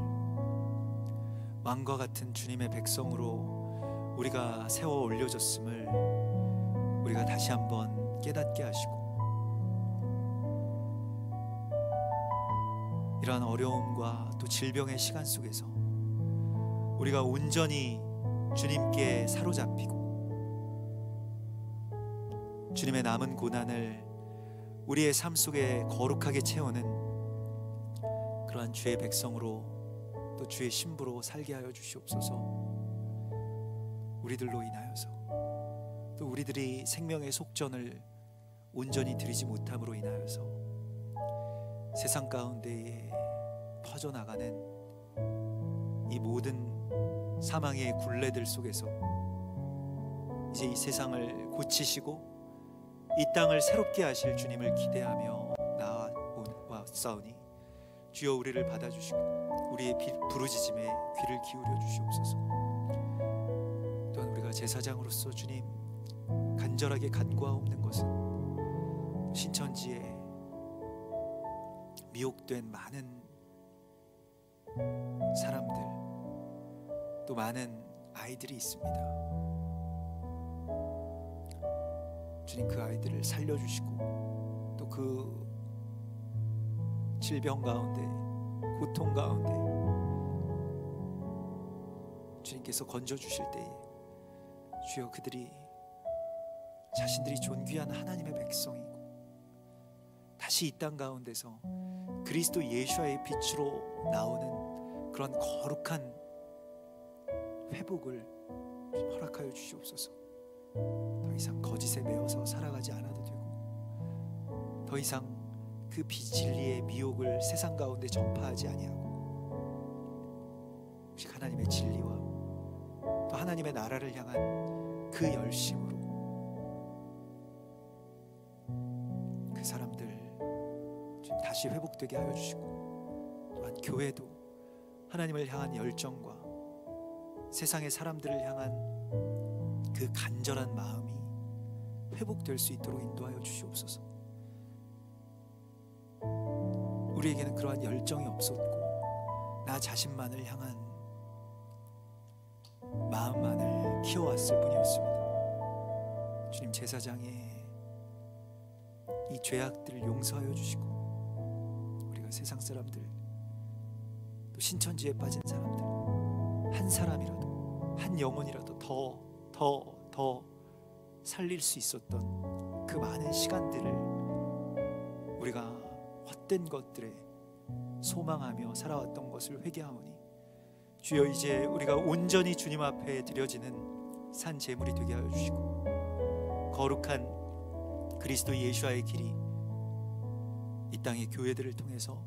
B: 왕과 같은 주님의 백성으로 우리가 세워 올려졌음을 우리가 다시 한번 깨닫게 하시고, 이러한 어려움과 또 질병의 시간 속에서 우리가 온전히 주님께 사로잡히고 주님의 남은 고난을 우리의 삶 속에 거룩하게 채우는 그러한 주의 백성으로 또 주의 신부로 살게 하여 주시옵소서. 우리들로 인하여서 또 우리들이 생명의 속전을 온전히 드리지 못함으로 인하여서 세상 가운데에 퍼져나가는 이 모든 사망의 굴레들 속에서 이제 이 세상을 고치시고 이 땅을 새롭게 하실 주님을 기대하며 나아왔사오니 주여 우리를 받아주시고 우리의 부르짖음에 귀를 기울여 주시옵소서. 또한 우리가 제사장으로서 주님 간절하게 간구하옵는 것은 신천지에 미혹된 많은 사람들, 또 많은 아이들이 있습니다. 주님 그 아이들을 살려주시고 또 그 질병 가운데, 고통 가운데 주님께서 건져주실 때에 주여 그들이 자신들이 존귀한 하나님의 백성이고 다시 이 땅 가운데서 그리스도 예수와의 빛으로 나오는 그런 거룩한 회복을 허락하여 주시옵소서. 더 이상 거짓에 매어서 살아가지 않아도 되고 더 이상 그 비진리의 미혹을 세상 가운데 전파하지 아니하고 오직 하나님의 진리와 또 하나님의 나라를 향한 그 열심으로 그 사람들 좀 다시 회복되게 하여 주시고, 또한 교회도 하나님을 향한 열정과 세상의 사람들을 향한 그 간절한 마음이 회복될 수 있도록 인도하여 주시옵소서. 우리에게는 그러한 열정이 없었고 나 자신만을 향한 마음만을 키워왔을 뿐이었습니다. 주님 제사장의 이 죄악들을 용서하여 주시고 우리가 세상 사람들 또 신천지에 빠진 사람들 한 사람이라도 한 영혼이라도 더 살릴 수 있었던 그 많은 시간들을 우리가 헛된 것들에 소망하며 살아왔던 것을 회개하오니 주여 이제 우리가 온전히 주님 앞에 드려지는 산 제물이 되게 하여 주시고 거룩한 그리스도 예수와의 길이 이 땅의 교회들을 통해서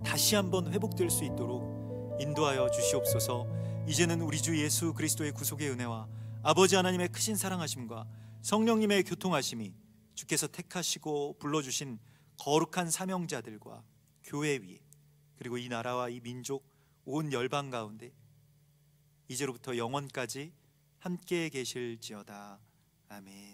B: 다시 한번 회복될 수 있도록 인도하여 주시옵소서. 이제는 우리 주 예수 그리스도의 구속의 은혜와 아버지 하나님의 크신 사랑하심과 성령님의 교통하심이 주께서 택하시고 불러주신 거룩한 사명자들과 교회 위에 그리고 이 나라와 이 민족 온 열방 가운데 이제로부터 영원까지 함께 계실지어다. 아멘.